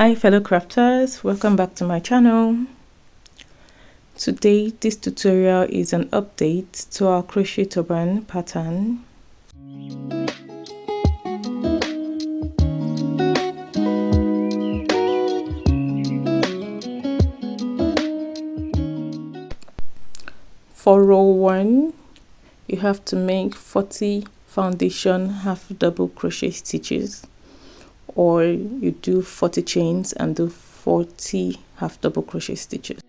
Hi fellow crafters, welcome back to my channel. Today this tutorial is an update to our crochet turban pattern. For row 1, you have to make 40 foundation half double crochet stitches, or you do 40 chains and do 40 half double crochet stitches.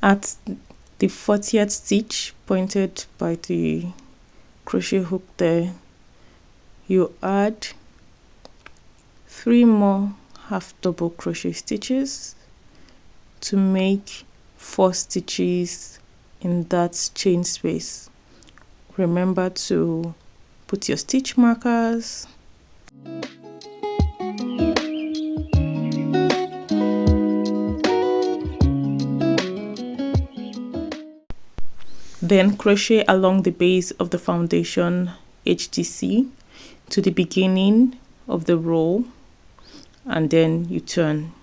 At the 40th stitch pointed by the crochet hook there, you add 3 more half double crochet stitches to make 4 stitches in that chain space. Remember to put your stitch markers. Then crochet along the base of the foundation HDC to the beginning of the row, and then you turn.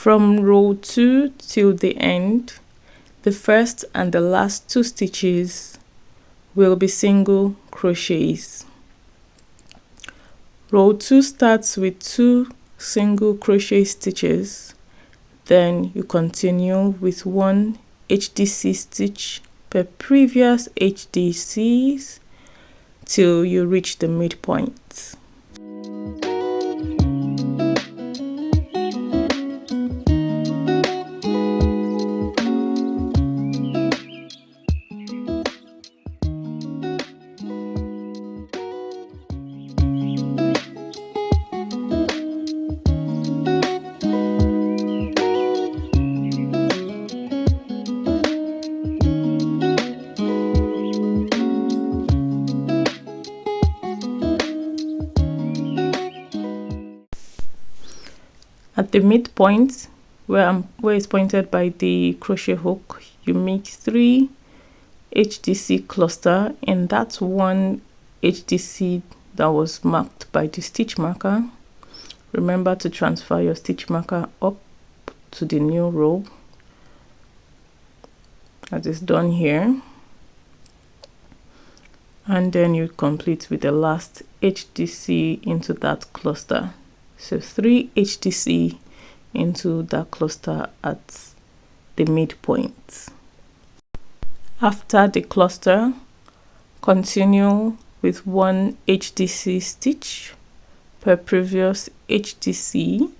From row 2 till the end, the first and the last 2 stitches will be single crochets. Row 2 starts with 2 single crochet stitches, then you continue with 1 HDC stitch per previous HDCs till you reach the midpoint. At the midpoint, where it's pointed by the crochet hook, you make 3 HDC cluster in that one HDC that was marked by the stitch marker. Remember to transfer your stitch marker up to the new row as is done here, and then you complete with the last HDC into that cluster. So 3 HDC into that cluster at the midpoint. After the cluster, continue with 1 HDC stitch per previous HDC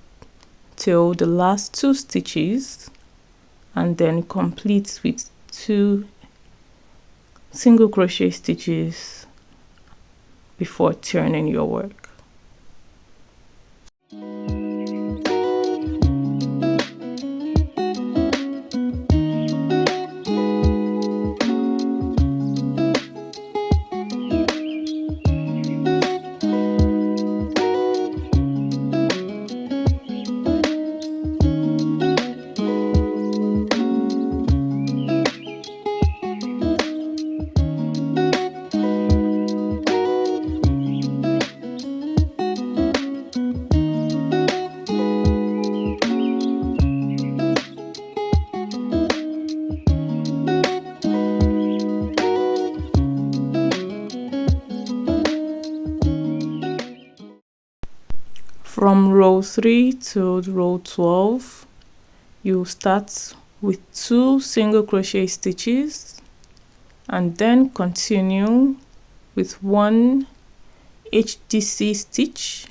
till the last 2 stitches, and then complete with 2 single crochet stitches before turning your work. From row 3 to row 12, you start with 2 single crochet stitches and then continue with 1 HDC stitch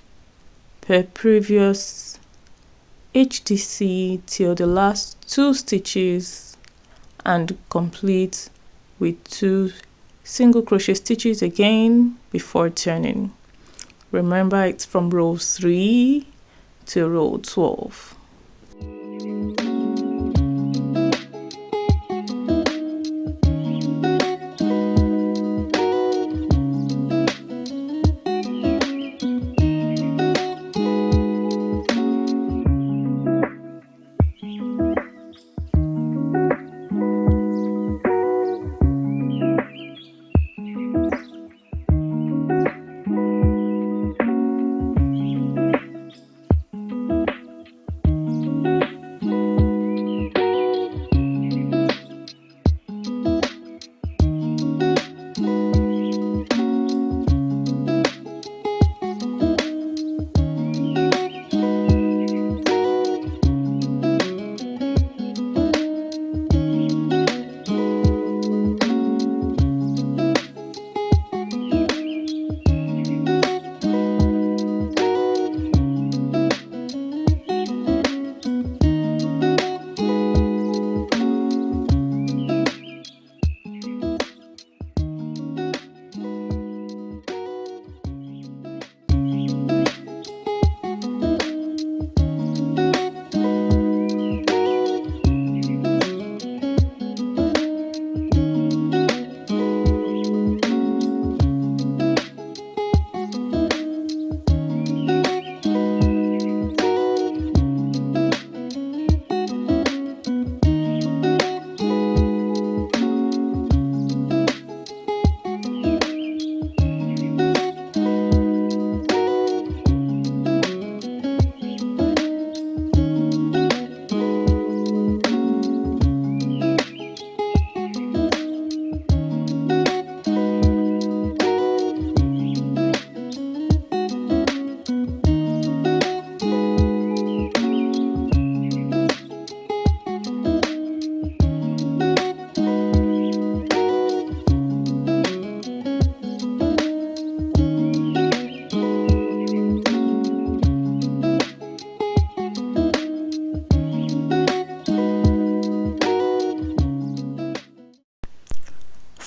per previous HDC till the last 2 stitches, and complete with 2 single crochet stitches again before turning. Remember, it's from row 3 to row 12.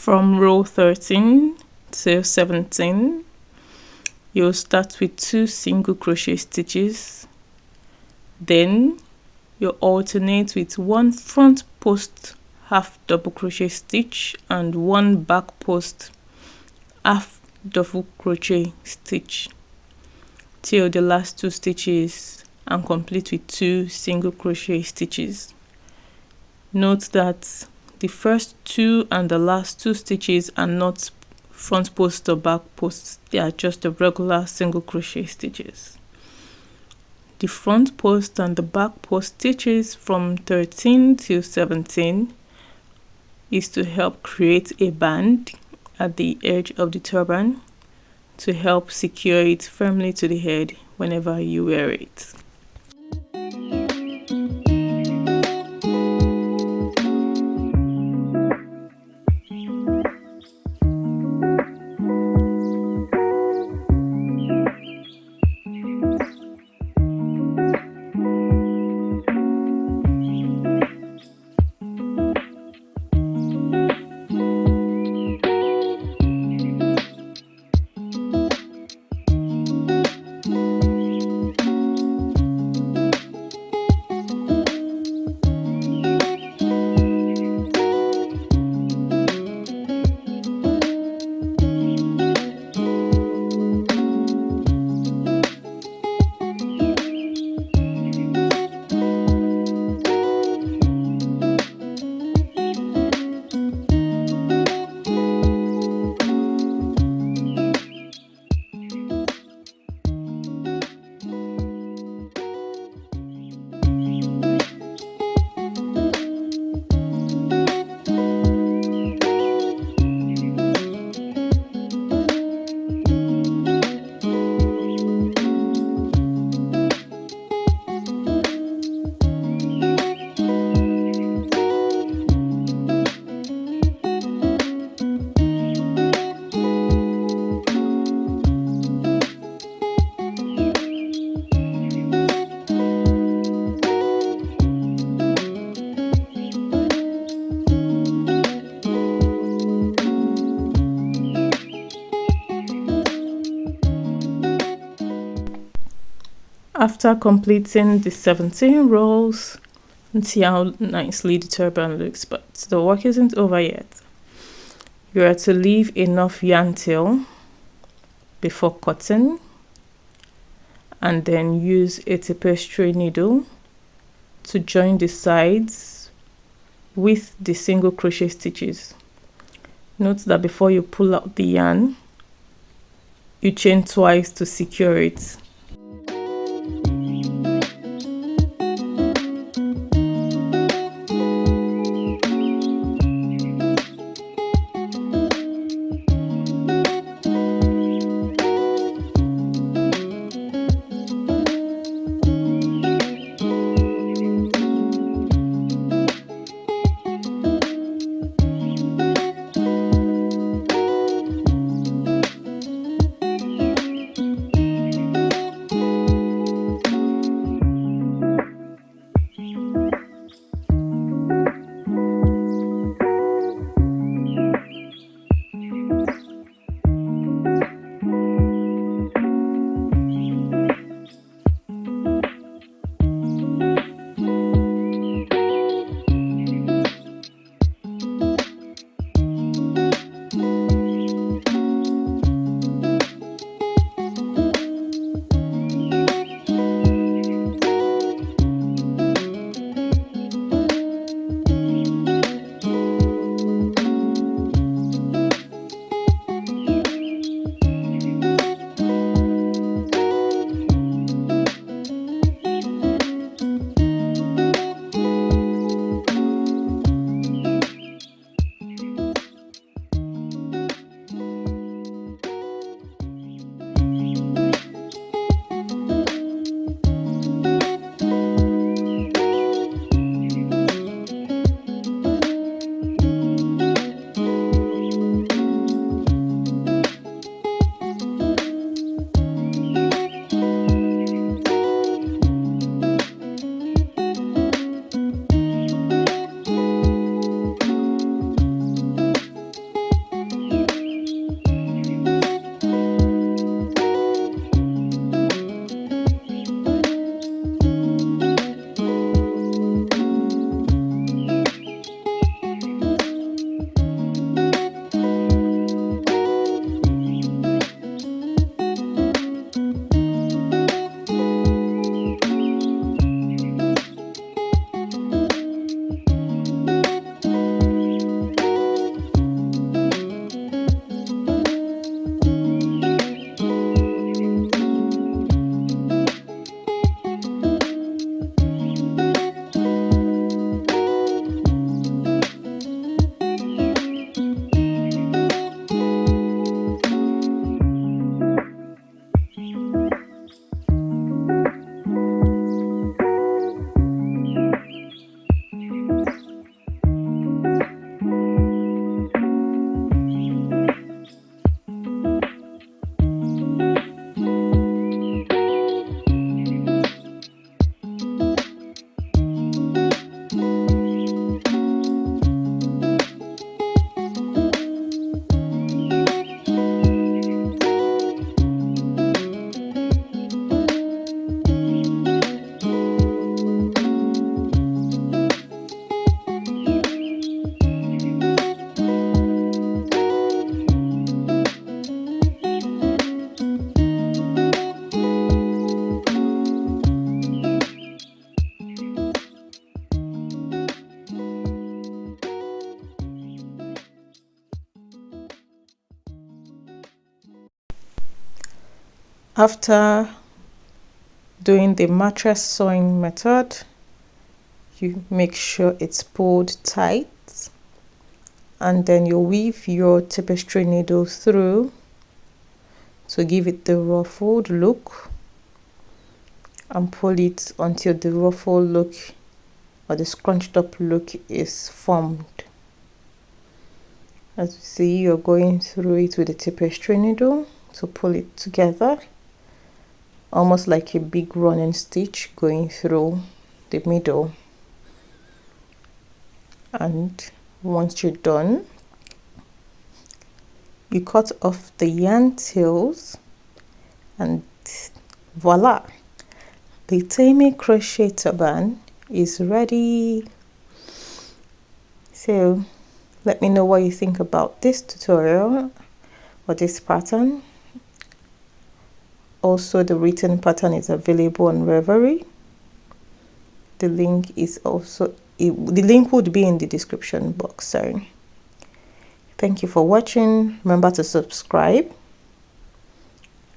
From row 13 to 17, you'll start with 2 single crochet stitches. Then you alternate with 1 front post half double crochet stitch and 1 back post half double crochet stitch till the last 2 stitches and complete with 2 single crochet stitches. Note that the first 2 and the last 2 stitches are not front post or back posts, they are just the regular single crochet stitches. The front post and the back post stitches from 13 to 17 is to help create a band at the edge of the turban to help secure it firmly to the head whenever you wear it. After completing the 17 rows, and see how nicely the turban looks, but the work isn't over yet. You are to leave enough yarn tail before cutting, and then use a tapestry needle to join the sides with the single crochet stitches. Note that before you pull out the yarn, you chain twice to secure it. After doing the mattress sewing method, you make sure it's pulled tight, and then you weave your tapestry needle through to give it the ruffled look, and pull it until the ruffled look or the scrunched up look is formed. As you see, you're going through it with the tapestry needle to pull it together, almost like a big running stitch going through the middle. And once you're done, you cut off the yarn tails, and voila, the Temi crochet turban is ready. So let me know what you think about this tutorial or this pattern. Also, the written pattern is available on Ravelry. The link is also, the link would be in the description box. Sorry. Thank you for watching. Remember to subscribe,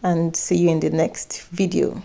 and see you in the next video.